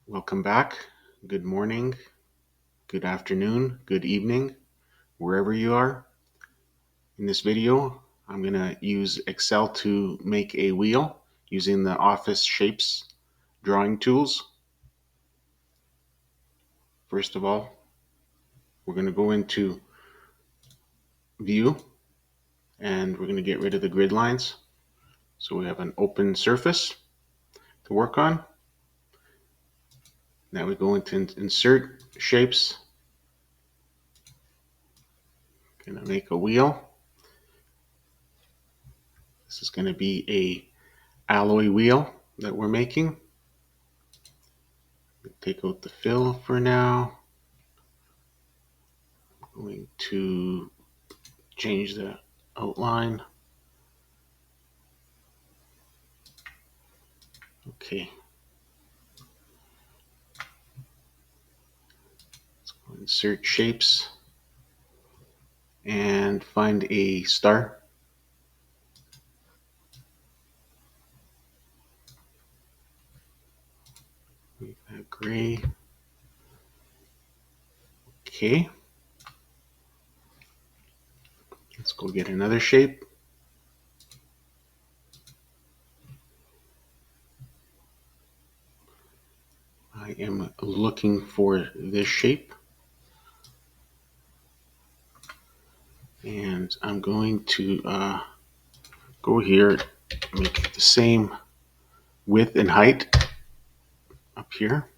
Welcome back. Good morning, good afternoon, good evening, wherever you are. In this video, I'm going to use Excel to make a wheel using the Office Shapes drawing tools. First of all, we're going to go into View and we're going to get rid of the grid lines. So we have an open surface to work on. Now we go into Insert Shapes. Going to make a wheel. This is going to be a alloy wheel that we're making. Take out the fill for now. I'm going to change the outline. Okay. Let's go insert shapes and find a star. Make that gray. Okay. Let's go get another shape. I am looking for this shape. And I'm going to go here, make it the same width and height up here.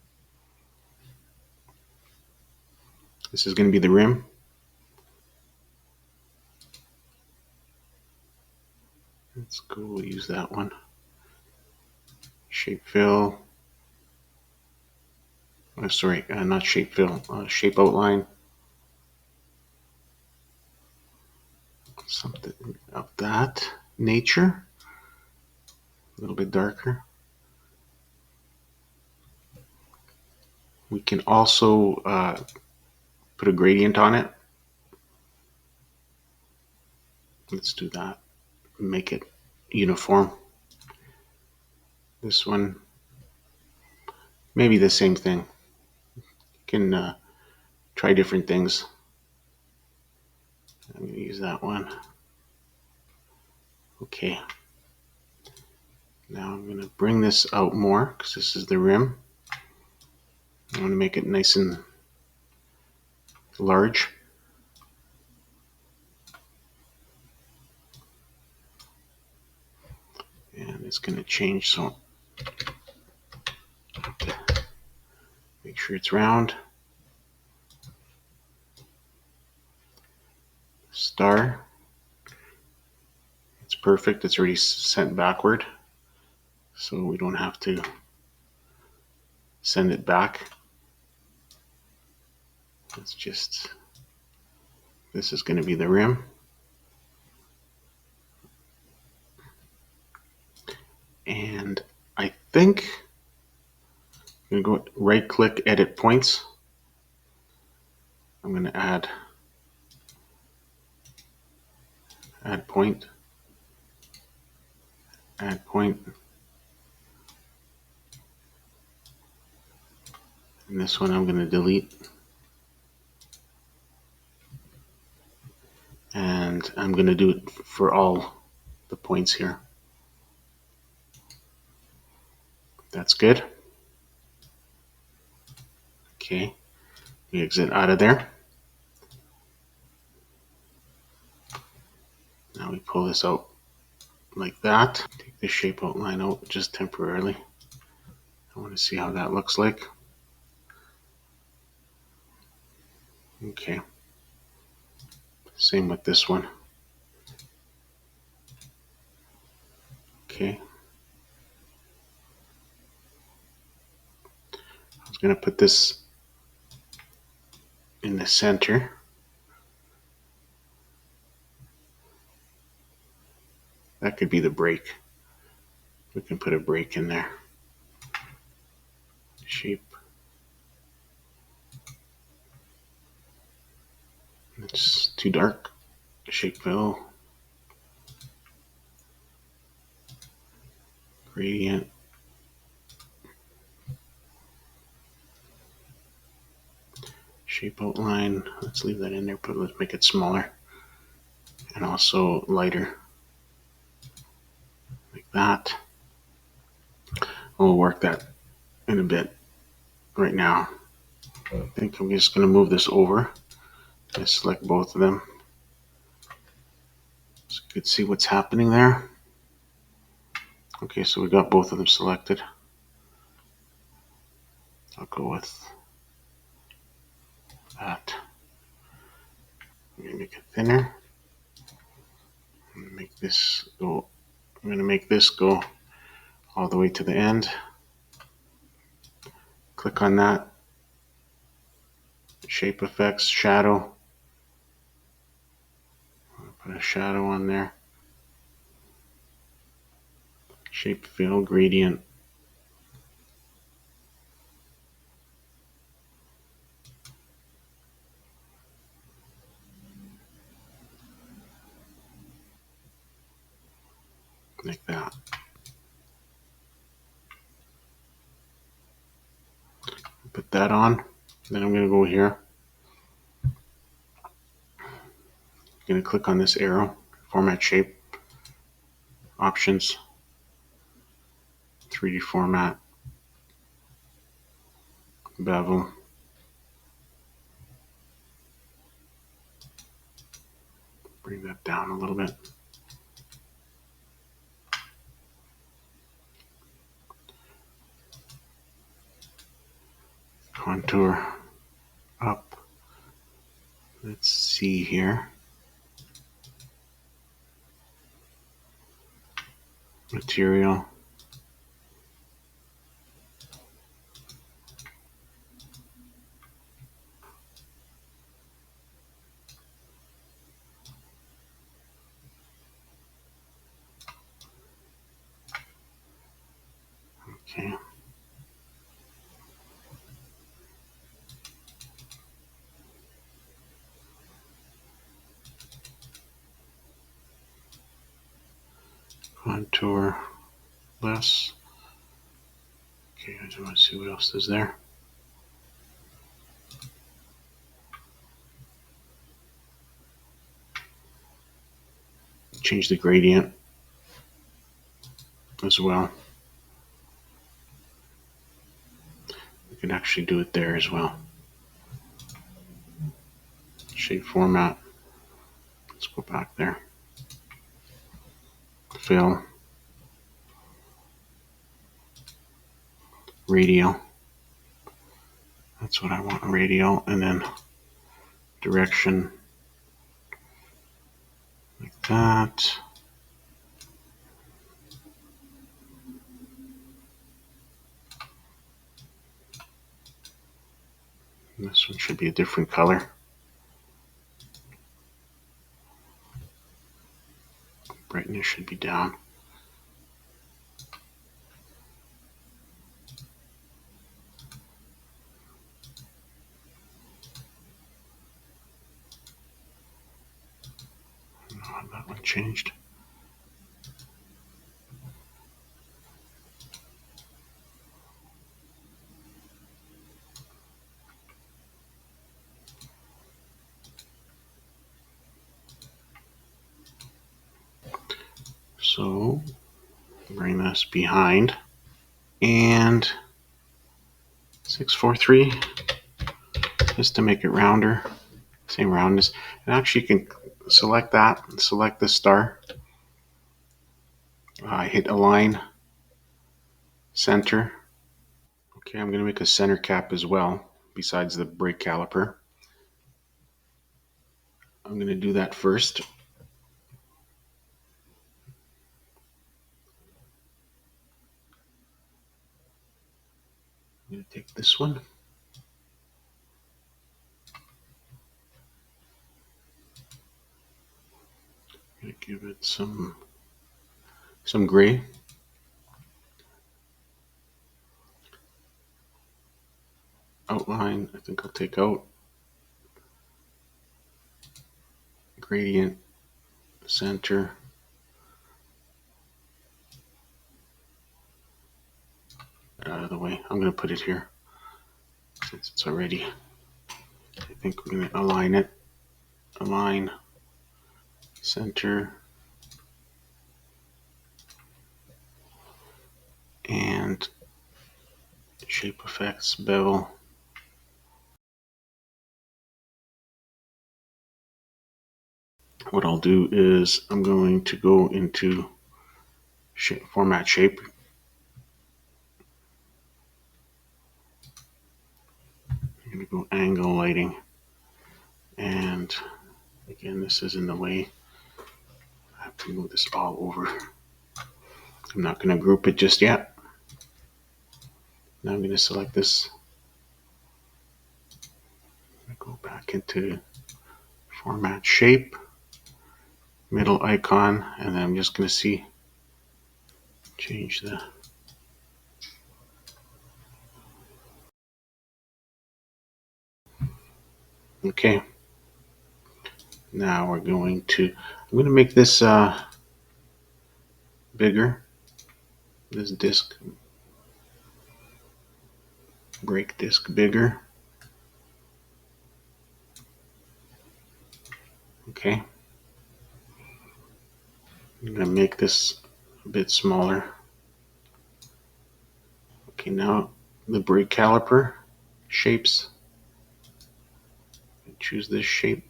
This is going to be the rim. Let's go use that one. Shape fill. Oh, sorry, not shape fill, shape outline. Something of that nature. A little bit darker. We can also put a gradient on it. Let's do that. Make it uniform. This one, maybe the same thing. You can try different things. I'm going to use that one. Okay. Now I'm going to bring this out more because this is the rim. I want to make it nice and large. And it's going to change, so make sure it's round. Star. It's perfect. It's already sent backward, so we don't have to send it back. It's just, this is going to be the rim. And I think I'm going to go right click, edit points. I'm going to add point, add point. And this one I'm going to delete. And I'm going to do it for all the points here. That's good. Okay, we exit out of there. Now we pull this out like that. Take the shape outline out just temporarily. I want to see how that looks like. Okay. Same with this one. Okay. I was going to put this in the center. That could be the break. We can put a break in there. Shape. It's too dark. Shape fill. Gradient. Shape outline, let's leave that in there, but let's make it smaller and also lighter, like that. We'll work that in a bit. Right now, I think I'm just going to move this over and select both of them so you can see what's happening there. Okay, so we got both of them selected. I'll go with that. I'm going to make it thinner. I'm going to make this go. I'm going to make this go all the way to the end. Click on that. Shape effects, shadow. Put a shadow on there. Shape fill, gradient. Like that. Put that on. Then I'm going to go here. I'm going to click on this arrow, format shape, options, 3D format, bevel. Bring that down a little bit. Contour up. Let's see here. Material. Okay. Contour less. Okay, I just want to see what else is there. Change the gradient as well. We can actually do it there as well. Shape format. Let's go back there. Fill. Radial. That's what I want, radial. And then direction. Like that. And this one should be a different color. Brightness should be down. Oh, that one changed. So bring this behind and 643 just to make it rounder. Same roundness. And actually you can select that and select the star. Hit align, center. Okay, I'm going to make a center cap as well besides the brake caliper. I'm going to do that first. I'm going to take this one. I'm going to give it some gray. Outline, I think I'll take out. Gradient, center. Out of the way. I'm going to put it here since it's already think we're going to align it. Align, center, and shape effects, bevel. What I'll do is I'm going to go into format shape. I'm going to go angle lighting. And again, this is in the way. I have to move this all over. I'm not going to group it just yet. Now I'm going to select this. Go back into format shape, middle icon, and then I'm just going to change the okay. Now I'm going to make this bigger. This disc, brake disc bigger. Okay. I'm going to make this a bit smaller. Okay, now the brake caliper shapes. Choose this shape.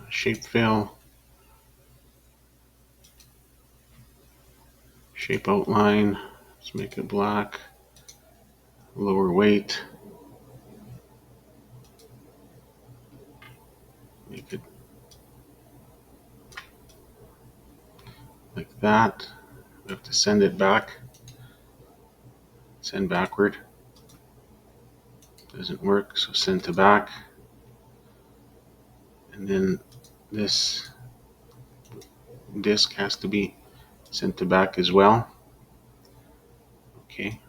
Shape fill. Shape outline. Let's make it black. Lower weight. Make it like that. We have to send it back. Send backward. Doesn't work, so send to back. And then this disc has to be sent to back as well. Okay.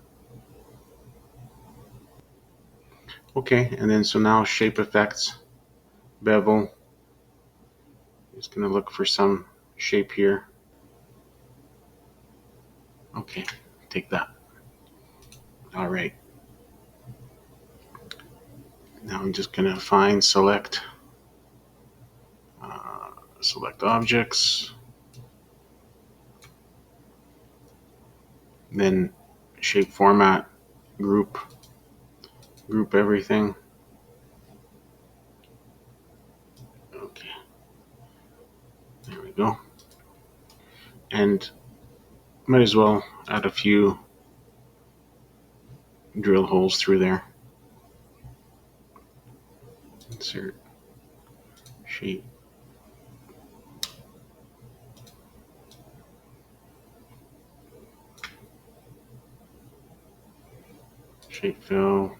Okay, and then so now shape effects, bevel. Just gonna look for some shape here. Okay, take that. All right. Now I'm just gonna select objects, then shape format, group everything. Okay, there we go. And might as well add a few drill holes through there. Insert shape. Shape fill.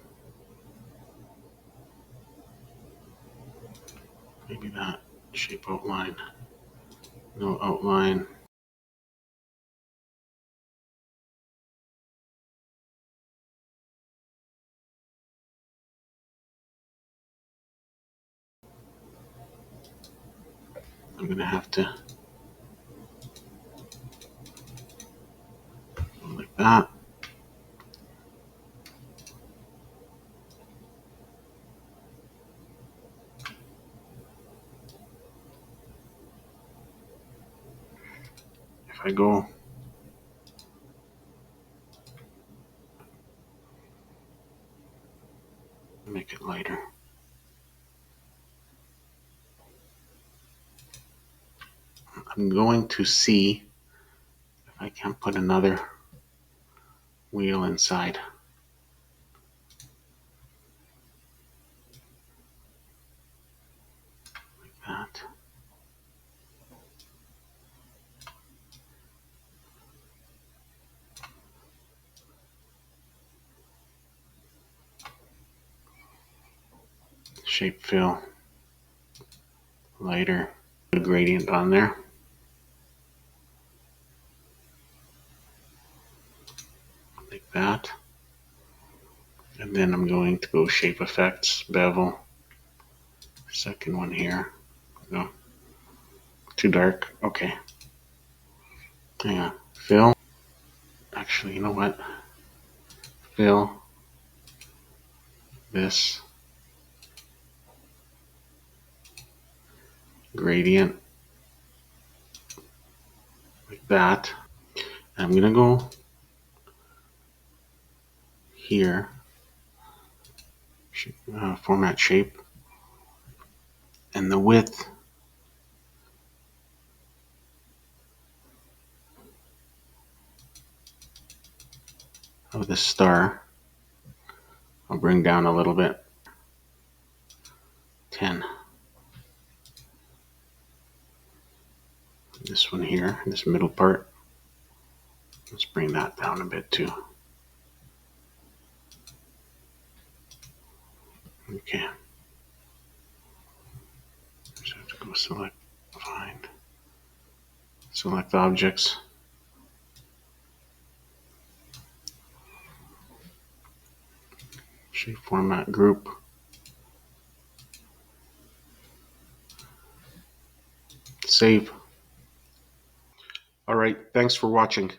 Maybe that. Shape outline. No outline. I'm gonna have to go like that. If I go make it lighter. I'm going to see if I can put another wheel inside. Like that. Shape fill. Lighter. Put a gradient on there. Like that. And then I'm going to go shape effects, bevel. Second one here. Go. Too dark. Okay. Hang on. Fill. Actually, you know what? Fill. this gradient like that. I'm going to go here, format shape, and the width of the star I'll bring down a little bit. 10. This one here, this middle part, let's bring that down a bit too. Okay. Just have to go select, find, select objects. Shape format group. Save. All right, thanks for watching.